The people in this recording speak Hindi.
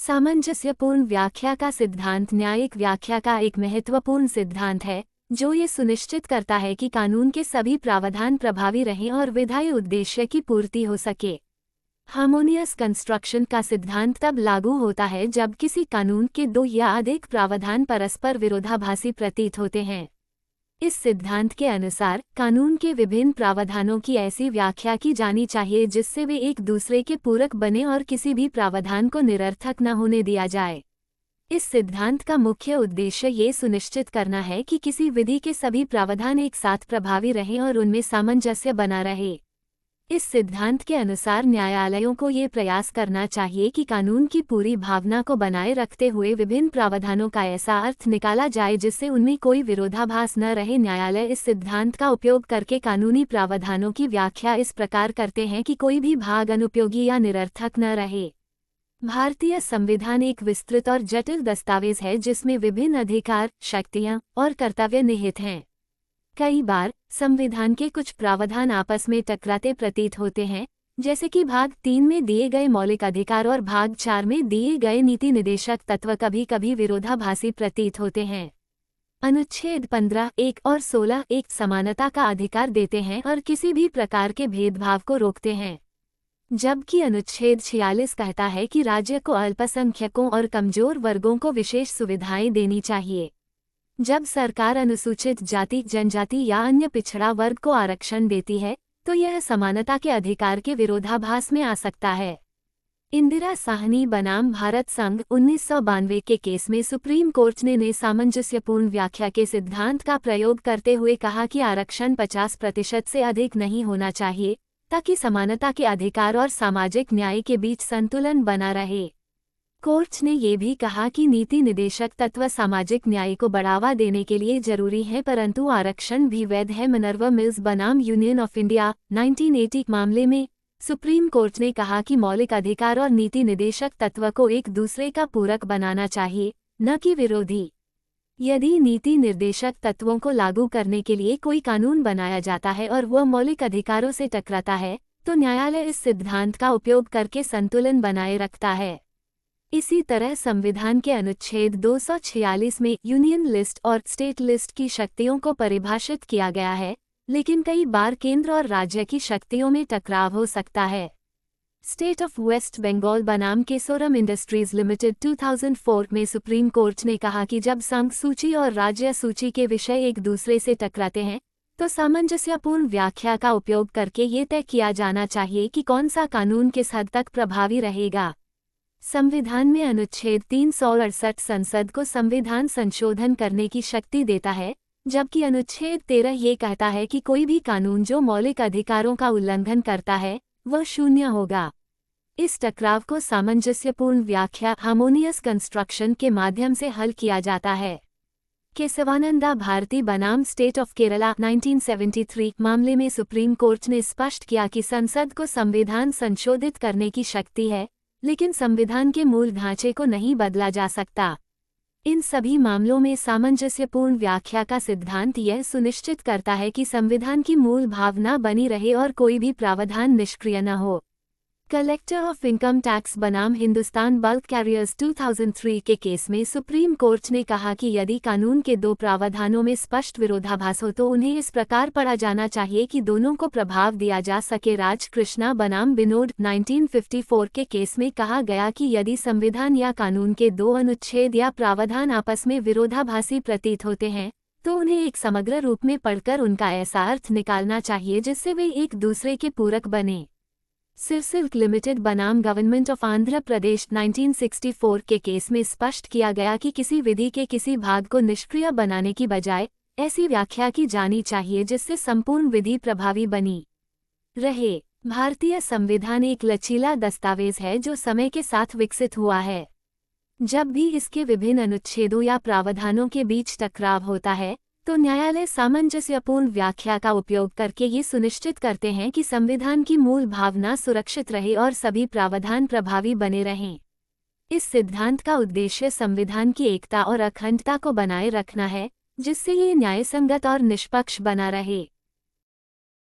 सामंजस्यपूर्ण व्याख्या का सिद्धांत न्यायिक व्याख्या का एक महत्वपूर्ण सिद्धांत है, जो ये सुनिश्चित करता है कि कानून के सभी प्रावधान प्रभावी रहें और विधायी उद्देश्य की पूर्ति हो सके। हार्मोनियस कंस्ट्रक्शन का सिद्धांत तब लागू होता है जब किसी कानून के दो या अधिक प्रावधान परस्पर विरोधाभासी प्रतीत होते हैं। इस सिद्धांत के अनुसार कानून के विभिन्न प्रावधानों की ऐसी व्याख्या की जानी चाहिए जिससे वे एक दूसरे के पूरक बने और किसी भी प्रावधान को निरर्थक न होने दिया जाए। इस सिद्धांत का मुख्य उद्देश्य ये सुनिश्चित करना है कि किसी विधि के सभी प्रावधान एक साथ प्रभावी रहें और उनमें सामंजस्य बना रहे। इस सिद्धांत के अनुसार न्यायालयों को ये प्रयास करना चाहिए कि कानून की पूरी भावना को बनाए रखते हुए विभिन्न प्रावधानों का ऐसा अर्थ निकाला जाए जिससे उनमें कोई विरोधाभास न रहे। न्यायालय इस सिद्धांत का उपयोग करके कानूनी प्रावधानों की व्याख्या इस प्रकार करते हैं कि कोई भी भाग अनुपयोगी या निरर्थक न रहे। भारतीय संविधान एक विस्तृत और जटिल दस्तावेज है जिसमें विभिन्न अधिकार, शक्तियां और कर्तव्य निहित हैं। कई बार संविधान के कुछ प्रावधान आपस में टकराते प्रतीत होते हैं, जैसे कि भाग 3 में दिए गए मौलिक अधिकार और भाग 4 में दिए गए नीति निदेशक तत्व कभी कभी विरोधाभासी प्रतीत होते हैं। अनुच्छेद 15(1) और 16(1) समानता का अधिकार देते हैं और किसी भी प्रकार के भेदभाव को रोकते हैं, जबकि अनुच्छेद 46 कहता है कि राज्य को अल्पसंख्यकों और कमजोर वर्गों को विशेष सुविधाएं देनी चाहिए। जब सरकार अनुसूचित जाति, जनजाति या अन्य पिछड़ा वर्ग को आरक्षण देती है तो यह समानता के अधिकार के विरोधाभास में आ सकता है। इंदिरा साहनी बनाम भारत संघ 1992 के केस में सुप्रीम कोर्ट ने सामंजस्यपूर्ण व्याख्या के सिद्धांत का प्रयोग करते हुए कहा कि आरक्षण 50% से अधिक नहीं होना चाहिए ताकि समानता के अधिकार और सामाजिक न्याय के बीच संतुलन बना रहे। कोर्ट ने ये भी कहा कि नीति निदेशक तत्व सामाजिक न्याय को बढ़ावा देने के लिए जरूरी है, परंतु आरक्षण भी वैध है। मिनर्वा मिल्स बनाम यूनियन ऑफ इंडिया 1980 मामले में सुप्रीम कोर्ट ने कहा कि मौलिक अधिकार और नीति निदेशक तत्व को एक दूसरे का पूरक बनाना चाहिए, न कि विरोधी। यदि नीति निर्देशक तत्वों को लागू करने के लिए कोई कानून बनाया जाता है और वह मौलिक अधिकारों से टकराता है, तो न्यायालय इस सिद्धांत का उपयोग करके संतुलन बनाए रखता है। इसी तरह संविधान के अनुच्छेद 246 में यूनियन लिस्ट और स्टेट लिस्ट की शक्तियों को परिभाषित किया गया है, लेकिन कई बार केंद्र और राज्य की शक्तियों में टकराव हो सकता है। स्टेट ऑफ वेस्ट बंगाल बनाम केसोरम इंडस्ट्रीज लिमिटेड 2004 में सुप्रीम कोर्ट ने कहा कि जब संघ सूची और राज्य सूची के विषय एक दूसरे से टकराते हैं तो सामंजस्यपूर्ण व्याख्या का उपयोग करके ये तय किया जाना चाहिए कि कौन सा कानून किस हद तक प्रभावी रहेगा। संविधान में अनुच्छेद 368 संसद को संविधान संशोधन करने की शक्ति देता है, जबकि अनुच्छेद 13 ये कहता है कि कोई भी कानून जो मौलिक अधिकारों का उल्लंघन करता है वह शून्य होगा। इस टकराव को सामंजस्यपूर्ण व्याख्या हार्मोनियस कंस्ट्रक्शन के माध्यम से हल किया जाता है। केशवानंदा भारती बनाम स्टेट ऑफ केरला 1973 मामले में सुप्रीम कोर्ट ने स्पष्ट किया कि संसद को संविधान संशोधित करने की शक्ति है, लेकिन संविधान के मूल ढांचे को नहीं बदला जा सकता। इन सभी मामलों में सामंजस्यपूर्ण व्याख्या का सिद्धांत यह सुनिश्चित करता है कि संविधान की मूल भावना बनी रहे और कोई भी प्रावधान निष्क्रिय न हो। कलेक्टर ऑफ इनकम टैक्स बनाम हिंदुस्तान बल्क कैरियर्स 2003 के केस में सुप्रीम कोर्ट ने कहा कि यदि कानून के दो प्रावधानों में स्पष्ट विरोधाभास हो तो उन्हें इस प्रकार पढ़ा जाना चाहिए कि दोनों को प्रभाव दिया जा सके। राज कृष्णा बनाम बिनोड 1954 के केस में कहा गया कि यदि संविधान या कानून के दो अनुच्छेद या प्रावधान आपस में विरोधाभासी प्रतीत होते हैं तो उन्हें एक समग्र रूप में पढ़कर उनका ऐसा अर्थ निकालना चाहिए जिससे वे एक दूसरे के पूरक बने। सिरसिल्क लिमिटेड बनाम गवर्नमेंट ऑफ आंध्र प्रदेश 1964 के केस में स्पष्ट किया गया कि किसी विधि के किसी भाग को निष्क्रिय बनाने की बजाय ऐसी व्याख्या की जानी चाहिए जिससे संपूर्ण विधि प्रभावी बनी रहे। भारतीय संविधान एक लचीला दस्तावेज है जो समय के साथ विकसित हुआ है। जब भी इसके विभिन्न अनुच्छेदों या प्रावधानों के बीच टकराव होता है तो न्यायालय सामंजस्यपूर्ण व्याख्या का उपयोग करके ये सुनिश्चित करते हैं कि संविधान की मूल भावना सुरक्षित रहे और सभी प्रावधान प्रभावी बने रहें। इस सिद्धांत का उद्देश्य संविधान की एकता और अखंडता को बनाए रखना है, जिससे ये न्यायसंगत और निष्पक्ष बना रहे।